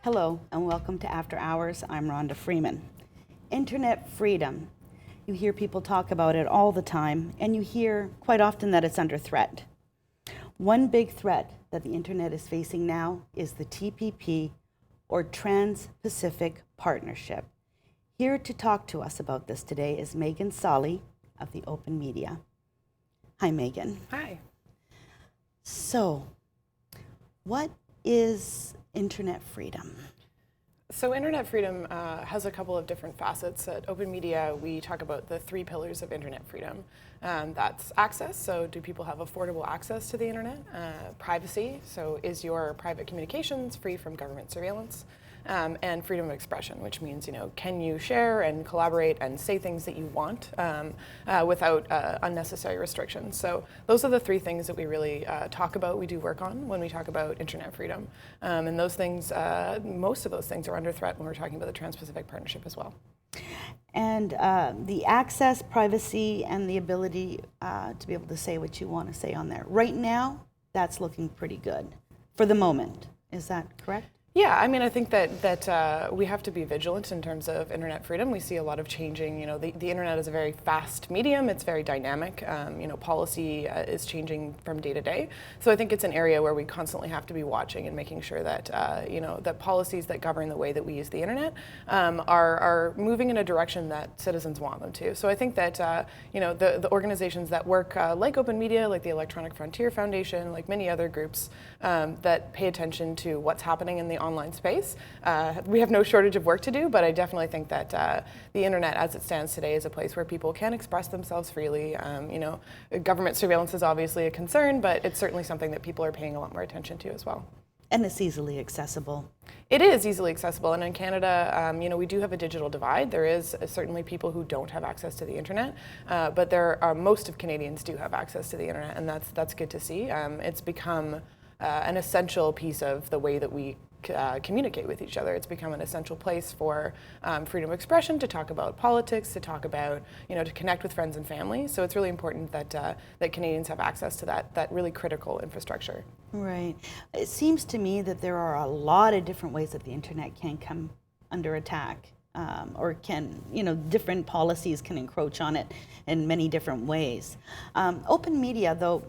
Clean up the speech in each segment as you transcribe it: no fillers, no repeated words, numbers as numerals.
Hello and welcome to After Hours. I'm Rhonda Freeman. Internet freedom. You hear people talk about it all the time, and you hear quite often that it's under threat. One big threat that the internet is facing now is the TPP, or Trans-Pacific Partnership. Here to talk to us about this today is Meghan Sali of the OpenMedia. Hi, Meghan. Hi. So, what is internet freedom? So internet freedom has a couple of different facets. At OpenMedia, we talk about the three pillars of internet freedom. That's access, so do people have affordable access to the internet? Privacy, so is your private communications free from government surveillance? And freedom of expression, which means, can you share and collaborate and say things that you want without unnecessary restrictions? So those are the three things that we really talk about, we do work on when we talk about internet freedom. And those things, most of those things are under threat when we're talking about the Trans-Pacific Partnership as well. And the access, privacy, and the ability to be able to say what you want to say on there. Right now, that's looking pretty good for the moment. Is that correct? Yeah, I mean, I think that we have to be vigilant in terms of internet freedom. We see a lot of changing. The internet is a very fast medium. It's very dynamic. Policy is changing from day to day. So I think it's an area where we constantly have to be watching and making sure that that policies that govern the way that we use the internet are moving in a direction that citizens want them to. So I think that the organizations that work like OpenMedia, like the Electronic Frontier Foundation, like many other groups that pay attention to what's happening in the online space. We have no shortage of work to do, but I definitely think that the internet as it stands today is a place where people can express themselves freely. Government surveillance is obviously a concern, but it's certainly something that people are paying a lot more attention to as well. And it's easily accessible. It is easily accessible, and in Canada, we do have a digital divide. There is certainly people who don't have access to the internet, but most of Canadians do have access to the internet, and that's good to see. It's become an essential piece of the way that we communicate with each other. It's become an essential place for freedom of expression, to talk about politics, to talk about, to connect with friends and family. So it's really important that Canadians have access to that really critical infrastructure. Right. It seems to me that there are a lot of different ways that the internet can come under attack. Or different policies can encroach on it in many different ways. OpenMedia, though,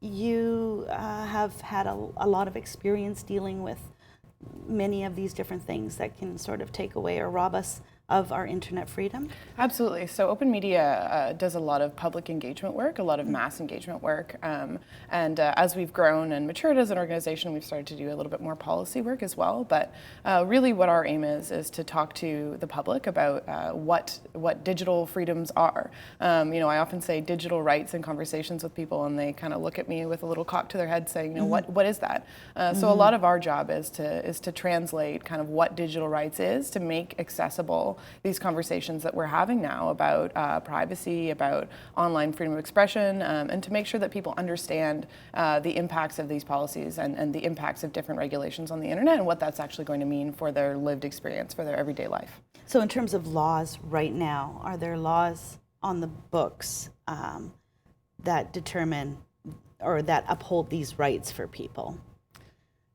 you have had a lot of experience dealing with many of these different things that can sort of take away or rob us of our internet freedom? Absolutely. So OpenMedia does a lot of public engagement work, a lot of mass engagement work. And as we've grown and matured as an organization, we've started to do a little bit more policy work as well. But really what our aim is to talk to the public about what digital freedoms are. I often say digital rights in conversations with people, and they kind of look at me with a little cock to their head saying, what is that? So a lot of our job is to translate kind of what digital rights is, to make accessible these conversations that we're having now about privacy, about online freedom of expression, and to make sure that people understand the impacts of these policies and the impacts of different regulations on the internet and what that's actually going to mean for their lived experience, for their everyday life. So in terms of laws right now, are there laws on the books that determine or that uphold these rights for people?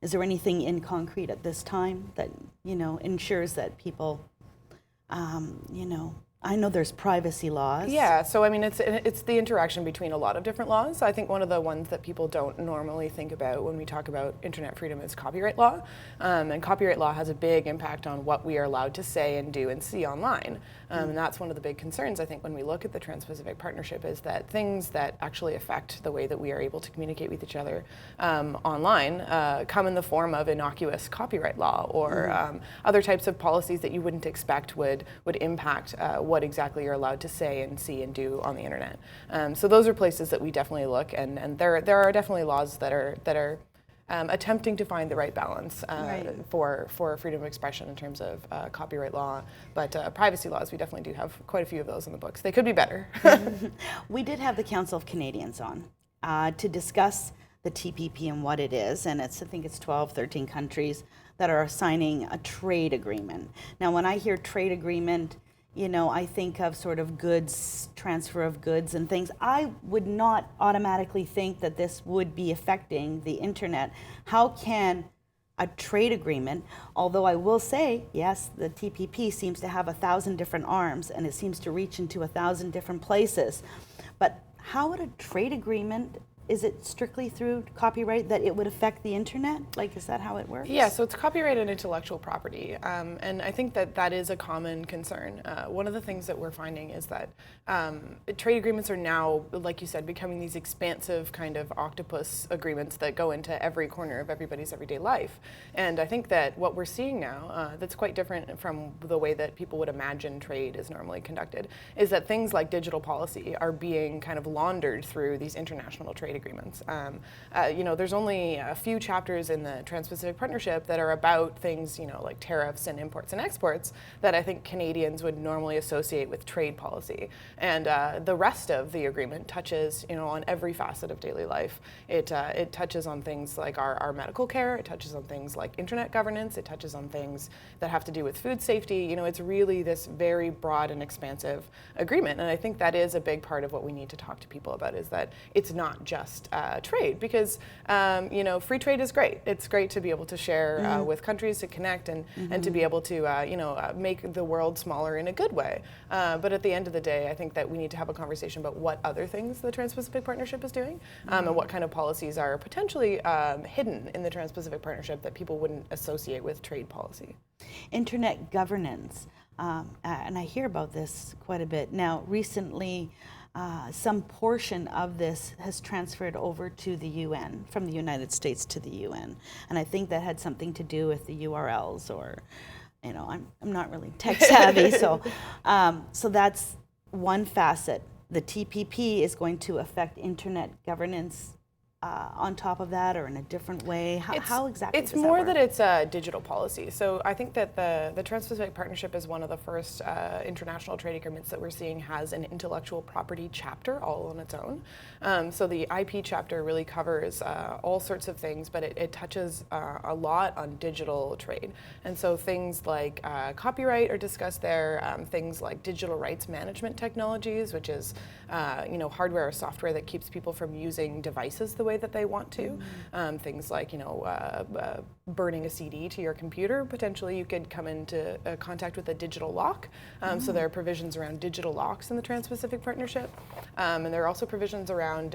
Is there anything in concrete at this time that, ensures that people I know there's privacy laws. Yeah, so I mean, it's the interaction between a lot of different laws. I think one of the ones that people don't normally think about when we talk about internet freedom is copyright law. And copyright law has a big impact on what we are allowed to say and do and see online. And that's one of the big concerns, I think, when we look at the Trans-Pacific Partnership, is that things that actually affect the way that we are able to communicate with each other online come in the form of innocuous copyright law or other types of policies that you wouldn't expect would impact what exactly you're allowed to say and see and do on the internet. So those are places that we definitely look, and there are definitely laws that are attempting to find the right balance for freedom of expression in terms of copyright law, but privacy laws, we definitely do have quite a few of those in the books. They could be better. We did have the Council of Canadians on to discuss the TPP and what it is, and I think it's 12, 13 countries that are signing a trade agreement. Now, when I hear trade agreement, I think of sort of goods, transfer of goods and things. I would not automatically think that this would be affecting the internet. How can a trade agreement, although I will say, yes, the TPP seems to have 1,000 different arms and it seems to reach into 1,000 different places. But how would a trade agreement, is it strictly through copyright that it would affect the internet? Like, is that how it works? Yeah, so it's copyright and intellectual property. And I think that that is a common concern. One of the things that we're finding is that trade agreements are now, like you said, becoming these expansive kind of octopus agreements that go into every corner of everybody's everyday life. And I think that what we're seeing now, that's quite different from the way that people would imagine trade is normally conducted, is that things like digital policy are being kind of laundered through these international trade agreements. There's only a few chapters in the Trans-Pacific Partnership that are about things, like tariffs and imports and exports that I think Canadians would normally associate with trade policy. And the rest of the agreement touches, on every facet of daily life. It touches on things like our medical care. It touches on things like internet governance. It touches on things that have to do with food safety. It's really this very broad and expansive agreement. And I think that is a big part of what we need to talk to people about, is that it's not just trade, because free trade is great. It's great to be able to share with countries, to connect, and to be able to make the world smaller in a good way. But at the end of the day, I think that we need to have a conversation about what other things the Trans-Pacific Partnership is doing, and what kind of policies are potentially hidden in the Trans-Pacific Partnership that people wouldn't associate with trade policy. Internet governance, and I hear about this quite a bit. Now, recently, some portion of this has transferred over to the UN, from the United States to the UN. And I think that had something to do with the URLs, or, I'm not really tech savvy, so that's one facet. The TPP is going to affect internet governance on top of that, or in a different way? How exactly does that work? It's more that it's a digital policy. So I think that the Trans-Pacific Partnership is one of the first international trade agreements that we're seeing has an intellectual property chapter all on its own. So the IP chapter really covers all sorts of things, but it touches a lot on digital trade. And so things like copyright are discussed there, things like digital rights management technologies, which is hardware or software that keeps people from using devices the way that they want to. Things like, burning a CD to your computer. Potentially you could come into contact with a digital lock. So there are provisions around digital locks in the Trans-Pacific Partnership. And there are also provisions around,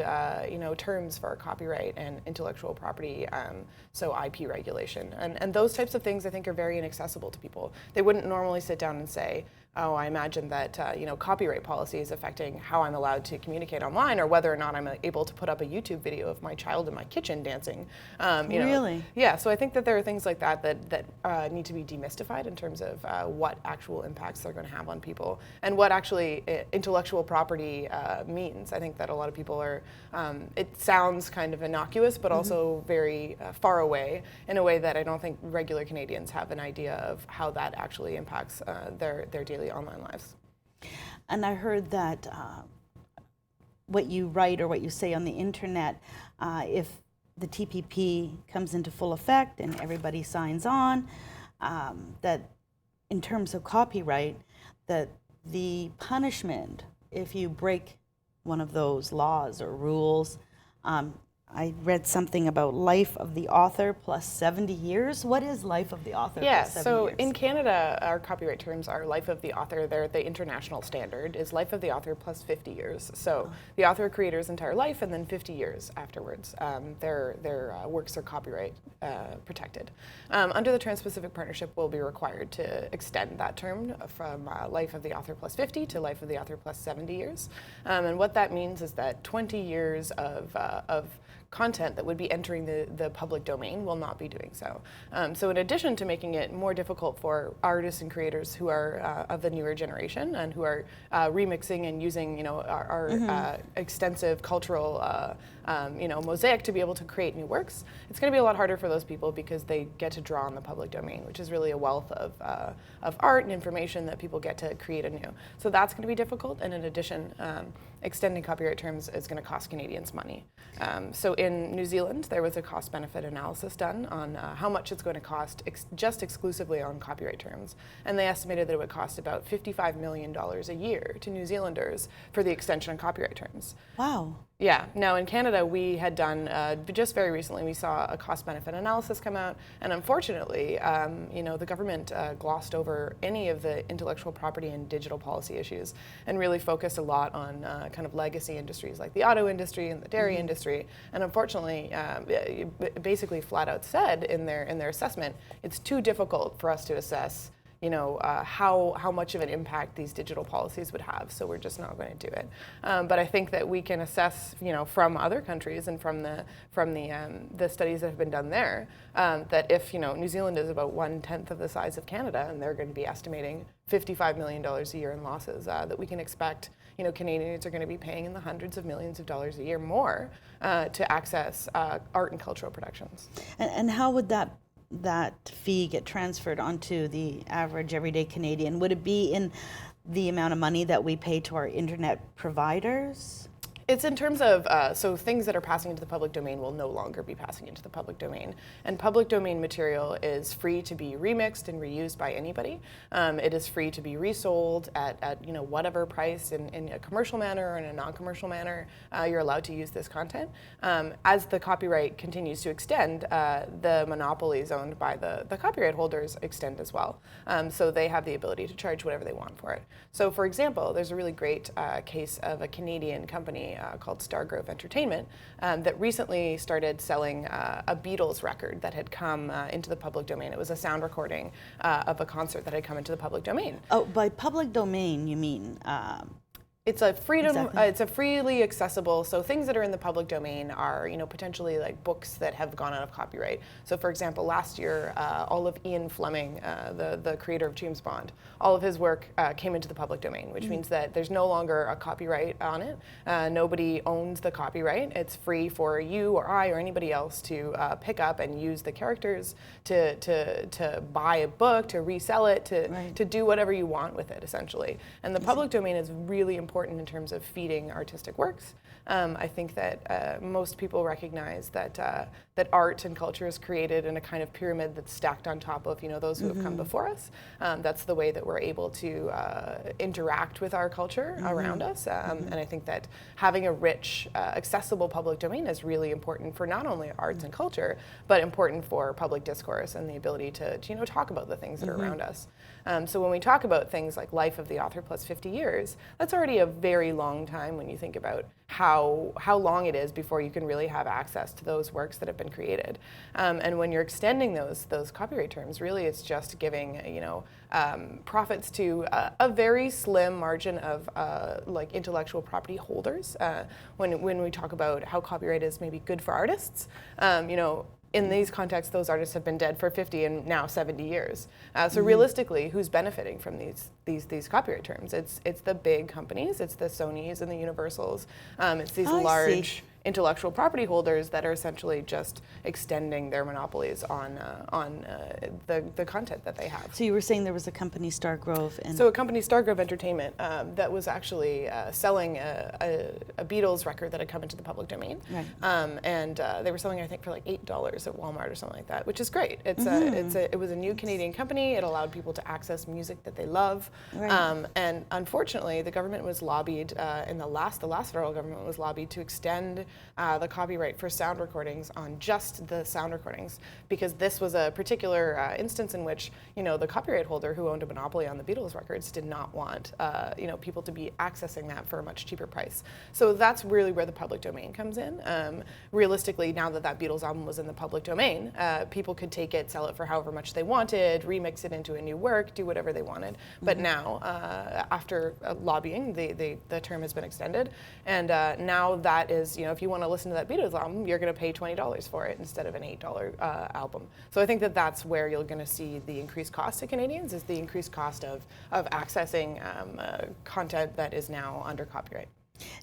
terms for copyright and intellectual property, so IP regulation. And those types of things I think are very inaccessible to people. They wouldn't normally sit down and say, oh, I imagine that copyright policy is affecting how I'm allowed to communicate online, or whether or not I'm able to put up a YouTube video of my child in my kitchen dancing. Really? Yeah. So I think that there are things like that need to be demystified in terms of what actual impacts they're going to have on people, and what actually intellectual property means. I think that a lot of people are. It sounds kind of innocuous, but also very far away in a way that I don't think regular Canadians have an idea of how that actually impacts their daily online lives. And I heard that what you write or what you say on the internet, if the TPP comes into full effect and everybody signs on, that in terms of copyright, that the punishment if you break one of those laws or rules, I read something about life of the author plus 70 years. What is life of the author plus 70 so years? in Canada, our copyright terms are life of the author. The international standard is life of the author plus 50 years. So the author creator's entire life, and then 50 years afterwards. Their works are copyright protected. Under the Trans-Pacific Partnership, we'll be required to extend that term from life of the author plus 50 to life of the author plus 70 years. And what that means is that 20 years of content that would be entering the public domain will not be doing so. So in addition to making it more difficult for artists and creators who are of the newer generation and who are remixing and using our extensive cultural mosaic to be able to create new works, it's going to be a lot harder for those people because they get to draw on the public domain, which is really a wealth of art and information that people get to create anew. So that's going to be difficult, and in addition, extending copyright terms is going to cost Canadians money. So in New Zealand, there was a cost-benefit analysis done on how much it's going to cost just exclusively on copyright terms, and they estimated that it would cost about $55 million a year to New Zealanders for the extension on copyright terms. Wow. Yeah, no, in Canada we had done, just very recently we saw a cost-benefit analysis come out, and unfortunately, the government glossed over any of the intellectual property and digital policy issues and really focused a lot on kind of legacy industries like the auto industry and the dairy industry, and unfortunately, basically flat out said in their assessment, it's too difficult for us to assess how much of an impact these digital policies would have. So we're just not going to do it. But I think that we can assess, from other countries and from the studies that have been done there, that if New Zealand is about 1/10 of the size of Canada, and they're going to be estimating $55 million a year in losses, that we can expect, Canadians are going to be paying in the hundreds of millions of dollars a year more to access art and cultural productions. And how would that fee get transferred onto the average everyday Canadian? Would it be in the amount of money that we pay to our internet providers? It's in terms of, so things that are passing into the public domain will no longer be passing into the public domain. And public domain material is free to be remixed and reused by anybody. It is free to be resold at whatever price in a commercial manner or in a non-commercial manner. You're allowed to use this content. As the copyright continues to extend, the monopolies owned by the copyright holders extend as well. So they have the ability to charge whatever they want for it. So for example, there's a really great case of a Canadian company called Stargrove Entertainment that recently started selling a Beatles record that had come into the public domain. It was a sound recording of a concert that had come into the public domain. Oh, by public domain, you mean? It's a freedom. Exactly. It's a freely accessible. So things that are in the public domain are, potentially like books that have gone out of copyright. So, for example, last year, all of Ian Fleming, the creator of James Bond, all of his work came into the public domain, which means that there's no longer a copyright on it. Nobody owns the copyright. It's free for you or I or anybody else to pick up and use the characters to buy a book, to resell it, to do whatever you want with it, essentially. And the public domain is really important in terms of feeding artistic works. I think that most people recognize that art and culture is created in a kind of pyramid that's stacked on top of those who have come before us. That's the way that we're able to interact with our culture around us. And I think that having a rich, accessible public domain is really important for not only arts and culture, but important for public discourse and the ability to talk about the things that are around us. So when we talk about things like life of the author plus 50 years, that's already a very long time when you think about how long it is before you can really have access to those works that have been created. And when you're extending those copyright terms, really it's just giving profits to a very slim margin of like intellectual property holders. When we talk about how copyright is maybe good for artists, in these contexts, those artists have been dead for 50 and now 70 years. So realistically, who's benefiting from these copyright terms? It's the big companies, it's the Sonys and the Universals, it's these large intellectual property holders that are essentially just extending their monopolies on the content that they have. So you were saying there was a company, Stargrove, and so a company, Stargrove Entertainment, that was actually selling a Beatles record that had come into the public domain, right. And they were selling, I think, for like $8 at Walmart or something like that, which is great. It was a new Canadian company. It allowed people to access music that they love, right. And unfortunately, the government was lobbied the last federal government was lobbied to extend the copyright for sound recordings on just the sound recordings, because this was a particular instance in which the copyright holder who owned a monopoly on the Beatles records did not want people to be accessing that for a much cheaper price. So that's really where the public domain comes in. Realistically, now that Beatles album was in the public domain, people could take it, sell it for however much they wanted, remix it into a new work, do whatever they wanted. But now, after lobbying, the term has been extended, and now that is, if you want to listen to that Beatles album, you're going to pay $20 for it instead of an $8 album. So I think that's where you're going to see the increased cost to Canadians, is the increased cost of accessing content that is now under copyright.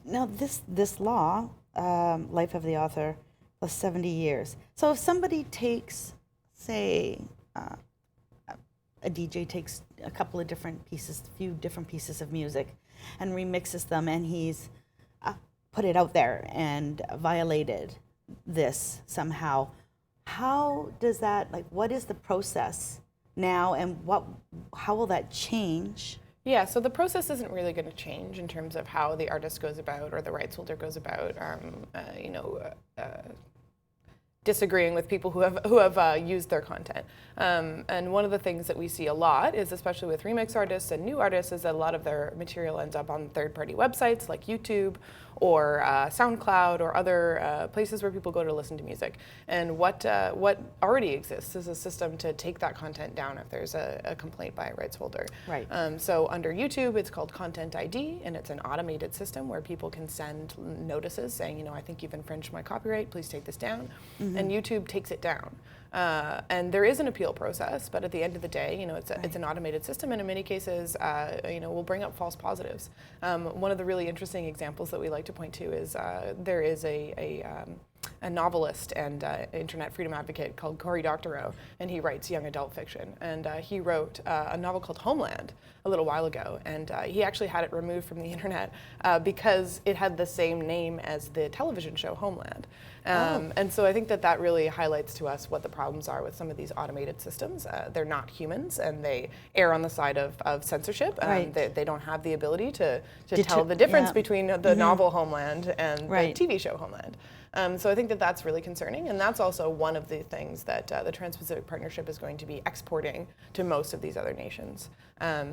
Now this law, life of the author plus 70 years. So if somebody takes, say, a DJ takes a couple of different pieces, a few different pieces of music, and remixes them, and he's put it out there and violated this somehow, how does that, what is the process now, and how will that change? Yeah, so the process isn't really going to change in terms of how the artist goes about or the rights holder goes about, disagreeing with people who have used their content. And one of the things that we see a lot is, especially with remix artists and new artists, is that a lot of their material ends up on third-party websites like YouTube or SoundCloud or other places where people go to listen to music. And what already exists is a system to take that content down if there's a complaint by a rights holder. Right. So under YouTube, it's called Content ID, and it's an automated system where people can send notices saying, I think you've infringed my copyright, please take this down. And YouTube takes it down. And there is an appeal process, but at the end of the day, it's an automated system, and in many cases, will bring up false positives. One of the really interesting examples that we like to point to is there is a novelist and internet freedom advocate called Cory Doctorow, and he writes young adult fiction. And he wrote a novel called Homeland a little while ago, and he actually had it removed from the internet because it had the same name as the television show Homeland. And so I think that really highlights to us what the problems are with some of these automated systems. They're not humans, and they err on the side of censorship. Right. They don't have the ability to tell the difference between the novel Homeland and the TV show Homeland. So I think that's really concerning, and that's also one of the things that the Trans-Pacific Partnership is going to be exporting to most of these other nations.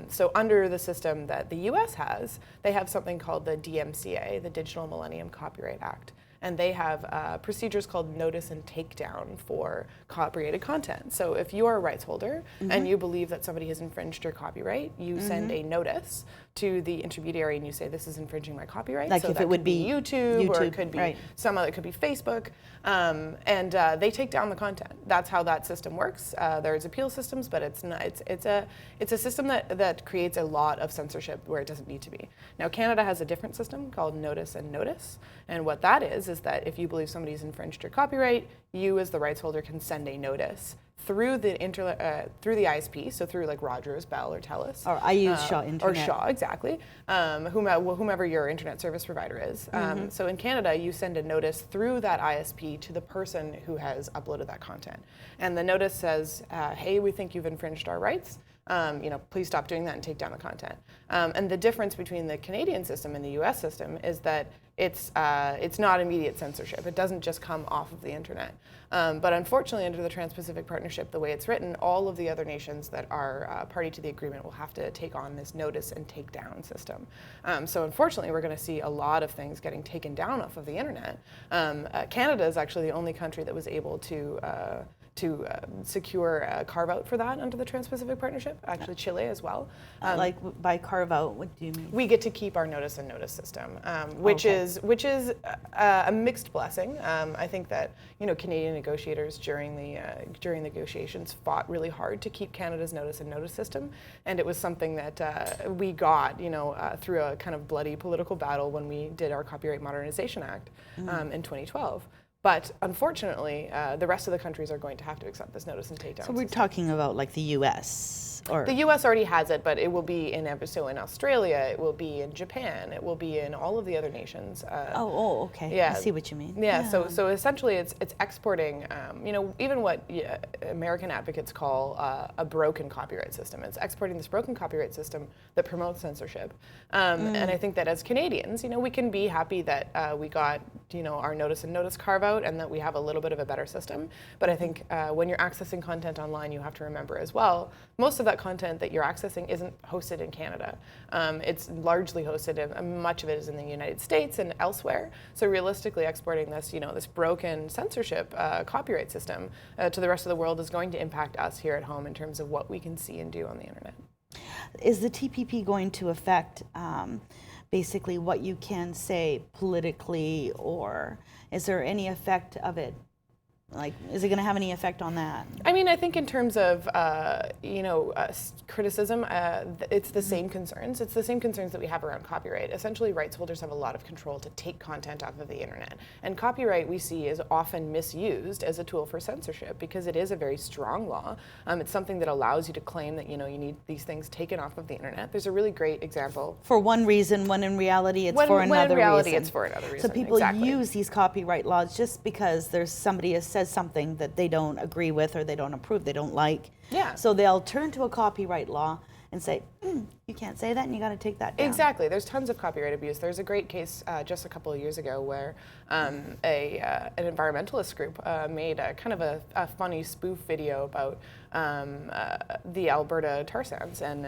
So under the system that the US has, they have something called the Dmca, the Digital Millennium Copyright Act. And they have procedures called notice and takedown for copyrighted content. So if you are a rights holder and you believe that somebody has infringed your copyright, you send a notice to the intermediary and you say, this is infringing my copyright. Like so if that it would could be YouTube, or it could be some other, it could be Facebook. And they take down the content. That's how that system works. There's appeal systems, but it's not. It's a system that creates a lot of censorship where it doesn't need to be. Now Canada has a different system called notice and notice, and what that is that if you believe somebody's infringed your copyright, you as the rights holder can send a notice through the ISP, so through like Rogers, Bell, or Telus. Or I use Shaw Internet. Or Shaw, exactly. Whomever your internet service provider is. So in Canada, you send a notice through that ISP to the person who has uploaded that content. And the notice says, hey, we think you've infringed our rights. Please stop doing that and take down the content. And the difference between the Canadian system and the US system is that it's not immediate censorship. It doesn't just come off of the internet. But unfortunately, under the Trans-Pacific Partnership, the way it's written, all of the other nations that are party to the agreement will have to take on this notice and take down system. So unfortunately, we're going to see a lot of things getting taken down off of the internet. Canada is actually the only country that was able to secure a carve-out for that under the Trans-Pacific Partnership. Actually, Chile as well. Like by carve-out, what do you mean? We get to keep our notice and notice system, which is a mixed blessing. I think that Canadian negotiators during negotiations fought really hard to keep Canada's notice and notice system, and it was something that we got through a kind of bloody political battle when we did our Copyright Modernization Act in 2012. But unfortunately, the rest of the countries are going to have to accept this notice and takedown. So we're talking about like the U.S. or the U.S. already has it, but it will be in Australia, it will be in Japan, it will be in all of the other nations. Okay. Yeah. I see what you mean. Yeah. So essentially, it's exporting. Even what American advocates call a broken copyright system. It's exporting this broken copyright system that promotes censorship. And I think that as Canadians, we can be happy that we got our notice and notice carve out, and that we have a little bit of a better system. But I think when you're accessing content online, you have to remember as well, most of that content that you're accessing isn't hosted in Canada. It's largely hosted in, much of it is in the United States and elsewhere. So realistically exporting this, this broken censorship copyright system to the rest of the world is going to impact us here at home in terms of what we can see and do on the internet. Is the TPP going to affect basically what you can say politically, or is there any effect of it? Like, is it going to have any effect on that? I mean, I think in terms of, criticism, it's the same concerns. It's the same concerns that we have around copyright. Essentially, rights holders have a lot of control to take content off of the internet. And copyright, we see, is often misused as a tool for censorship because it is a very strong law. It's something that allows you to claim that, you need these things taken off of the internet. There's a really great example. For one reason, when in reality it's for another reason. When in reality it's for another reason. So people use these copyright laws just because there's somebody who says something that they don't agree with or they don't approve, they don't like. Yeah. So they'll turn to a copyright law and say, you can't say that and you got to take that down. Exactly. There's tons of copyright abuse. There's a great case just a couple of years ago where an environmentalist group made a kind of a funny spoof video about the Alberta tar sands, and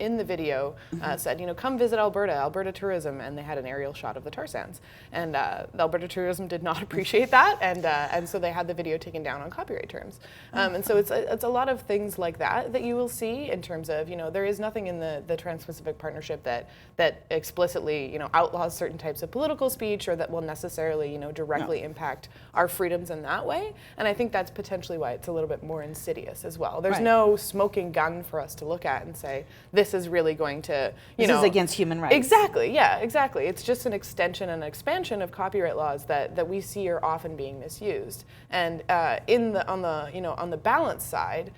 in the video said, come visit Alberta tourism, and they had an aerial shot of the tar sands, and the Alberta tourism did not appreciate that, and so they had the video taken down on copyright terms, and so it's a lot of things like that you will see in terms of, there is nothing in the Trans-Pacific Partnership that explicitly outlaws certain types of political speech or that will necessarily directly impact our freedoms in that way, and I think that's potentially why it's a little bit more insidious as well. There's no smoking gun for us to look at and say this is really going to this is against human rights. Exactly. Yeah. Exactly. It's just an extension and expansion of copyright laws that we see are often being misused. And on the balance side,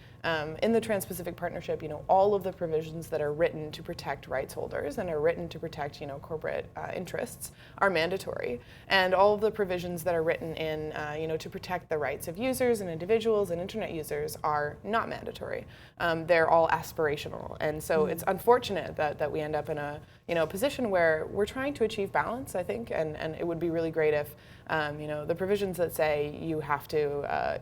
in the Trans-Pacific Partnership, all of the provisions that are written to protect rights holders and are written to protect, corporate interests are mandatory, and all of the provisions that are written in, to protect the rights of users and individuals and internet users are not mandatory. They're all aspirational, and so it's unfortunate that we end up in a position where we're trying to achieve balance, I think, and it would be really great if the provisions that say you have to,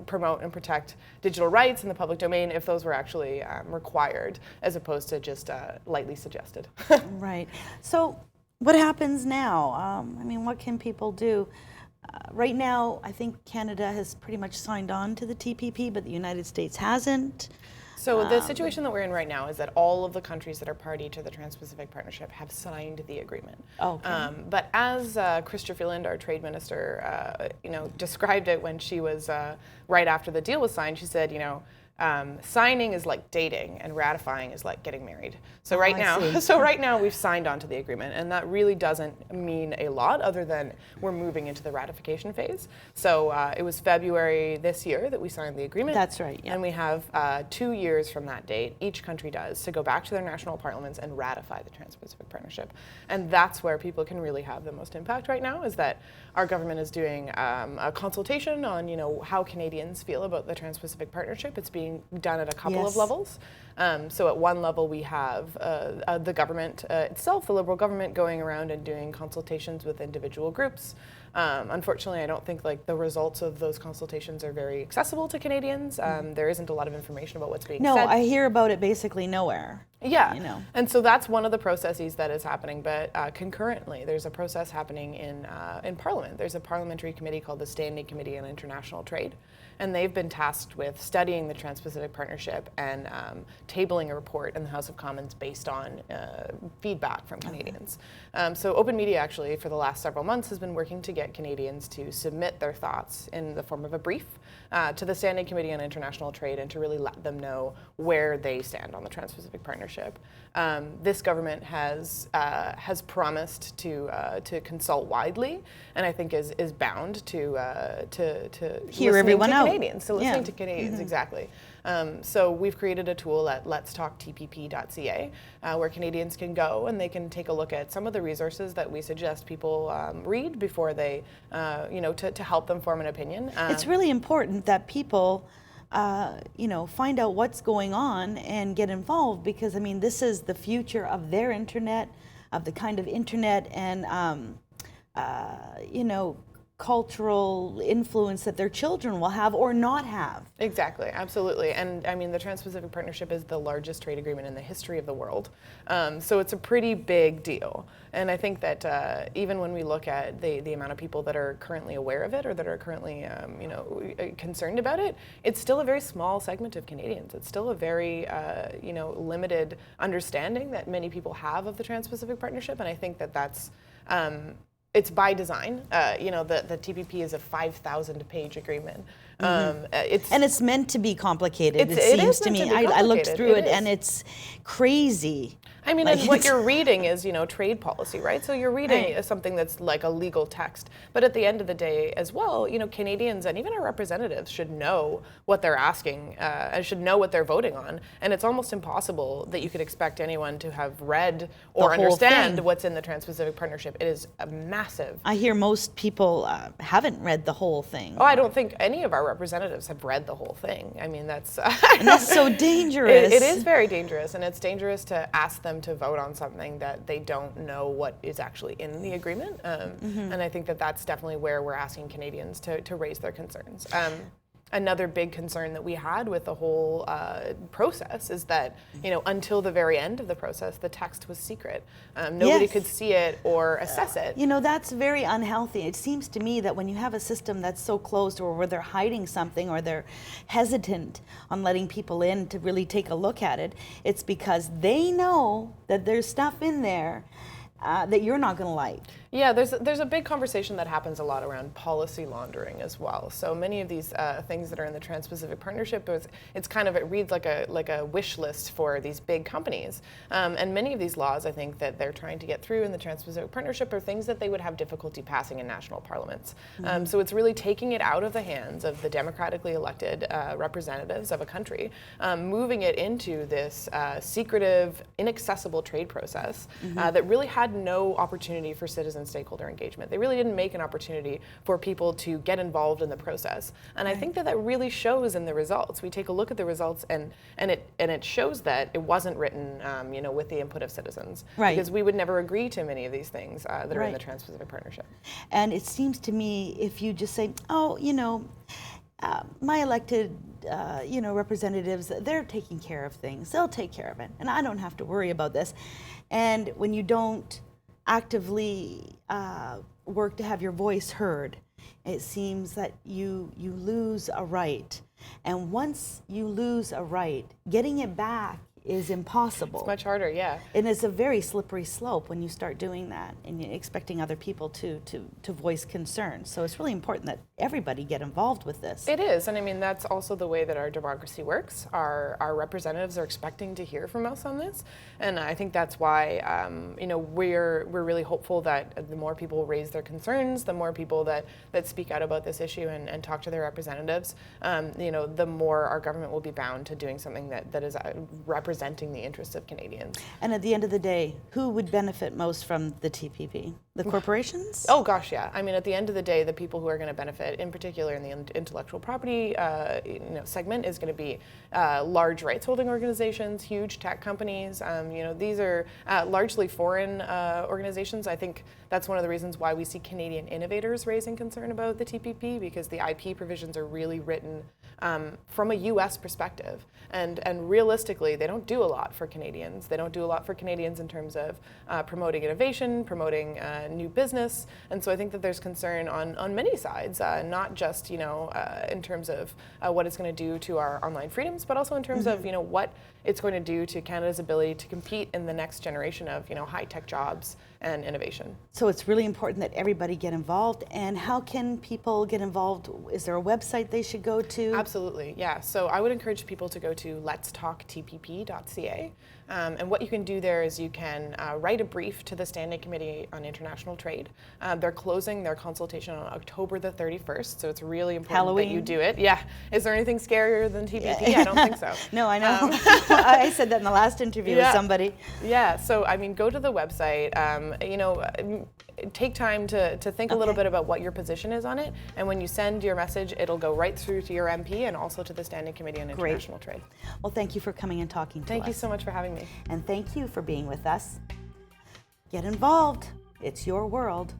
promote and protect digital rights in the public domain, if those were actually required, as opposed to just lightly suggested. Right. So what happens now? What can people do? Right now, I think Canada has pretty much signed on to the TPP, but the United States hasn't. So the situation that we're in right now is that all of the countries that are party to the Trans-Pacific Partnership have signed the agreement. Okay. But as Chrystia Freeland, our trade minister, described it when she was right after the deal was signed, she said, signing is like dating and ratifying is like getting married. So right now we've signed on to the agreement, and that really doesn't mean a lot other than we're moving into the ratification phase. So it was February this year that we signed the agreement. That's right. Yeah. And we have 2 years from that date, each country does, to go back to their national parliaments and ratify the Trans-Pacific Partnership. And that's where people can really have the most impact right now, is that our government is doing a consultation on, how Canadians feel about the Trans-Pacific Partnership. It's being done at a couple of levels. So at one level we have the government itself, the Liberal government, going around and doing consultations with individual groups. Unfortunately, I don't think the results of those consultations are very accessible to Canadians. There isn't a lot of information about what's being said. No, I hear about it basically nowhere. Yeah, and so that's one of the processes that is happening, but concurrently there's a process happening in Parliament. There's a parliamentary committee called the Standing Committee on International Trade, and they've been tasked with studying the Trans-Pacific Partnership and tabling a report in the House of Commons based on feedback from Canadians. So OpenMedia actually for the last several months has been working to get Canadians to submit their thoughts in the form of a brief to the Standing Committee on International Trade, and to really let them know where they stand on the Trans-Pacific Partnership. This government has promised to consult widely, and I think is bound to hear everyone out. Canadians, to listening to Canadians, exactly. So we've created a tool at LetsTalkTPP.ca where Canadians can go and they can take a look at some of the resources that we suggest people read before they, to help them form an opinion. It's really important that people find out what's going on and get involved, because this is the future of their internet, of the kind of internet and cultural influence that their children will have or not have. Exactly, absolutely. And the Trans-Pacific Partnership is the largest trade agreement in the history of the world. So it's a pretty big deal. And I think that even when we look at the amount of people that are currently aware of it or that are currently concerned about it, it's still a very small segment of Canadians. It's still a very limited understanding that many people have of the Trans-Pacific Partnership, and I think that that's it's by design. The TPP is a 5,000-page agreement. It's meant to be complicated. It is seems to meant me. to be I looked through It and is. it's crazy. I mean, Like, and what you're reading is, trade policy, right? So you're reading Right. something that's like a legal text. But at the end of the day as well, Canadians and even our representatives should know what they're asking and should know what they're voting on. And it's almost impossible that you could expect anyone to have read or whole understand thing. what's in the Trans-Pacific Partnership. It is a massive. I hear most people haven't read the whole thing. Oh, I don't think any of our representatives have read the whole thing. I mean, that's And that's so dangerous. It is very dangerous, and it's dangerous to ask them to vote on something that they don't know what is actually in the agreement. And I think that that's definitely where we're asking Canadians to raise their concerns. Another big concern that we had with the whole process is that, until the very end of the process, the text was secret. Nobody Yes. could see it or assess it. That's very unhealthy. It seems to me that when you have a system that's so closed, or where they're hiding something, or they're hesitant on letting people in to really take a look at it, it's because they know that there's stuff in there that you're not going to like. Yeah, there's a big conversation that happens a lot around policy laundering as well. So many of these things that are in the Trans-Pacific Partnership, it reads like a wish list for these big companies. And many of these laws, I think, that they're trying to get through in the Trans-Pacific Partnership are things that they would have difficulty passing in national parliaments. So it's really taking it out of the hands of the democratically elected representatives of a country, moving it into this secretive, inaccessible trade process that really had no opportunity for citizen stakeholder engagement. They really didn't make an opportunity for people to get involved in the process. And I think that really shows in the results. We take a look at the results and it shows that it wasn't written with the input of citizens. Right. Because we would never agree to many of these things that are in the Right. Trans-Pacific Partnership. And it seems to me, if you just say, my elected, representatives, they're taking care of things. They'll take care of it, and I don't have to worry about this. And when you don't actively work to have your voice heard, it seems that you lose a right. And once you lose a right, getting it back is impossible. It's much harder, yeah. And it's a very slippery slope when you start doing that and you're expecting other people to voice concerns. So it's really important that everybody get involved with this. It is, and I mean, that's also the way that our democracy works. Our representatives are expecting to hear from us on this, and I think that's why, we're really hopeful that the more people raise their concerns, the more people that speak out about this issue and talk to their representatives, the more our government will be bound to doing something that is representing the interests of Canadians. And at the end of the day, who would benefit most from the TPP? The corporations? Oh gosh, yeah. I mean, at the end of the day, the people who are going to benefit, in particular in the intellectual property segment, is going to be large rights-holding organizations, huge tech companies. These are largely foreign organizations. I think that's one of the reasons why we see Canadian innovators raising concern about the TPP, because the IP provisions are really written from a U.S. perspective, and realistically, they don't do a lot for Canadians. They don't do a lot for Canadians in terms of promoting innovation, promoting new business, and so I think that there's concern on many sides, not just in terms of what it's going to do to our online freedoms, but also in terms of what it's going to do to Canada's ability to compete in the next generation of high-tech jobs and innovation. So it's really important that everybody get involved. And how can people get involved? Is there a website they should go to? Absolutely, yeah. So I would encourage people to go to LetsTalkTPP.ca. And what you can do there is you can write a brief to the Standing Committee on International Trade. They're closing their consultation on October the 31st, so it's really important that you do it. Yeah. Is there anything scarier than TPP? I don't think so. No, I know. I said that in the last interview with somebody. Yeah, so I mean, go to the website, take time to think a little bit about what your position is on it, and when you send your message, it'll go right through to your MP and also to the Standing Committee on International Trade. Well, thank you for coming and talking to us. Thank you so much for having me. And thank you for being with us. Get involved. It's your world.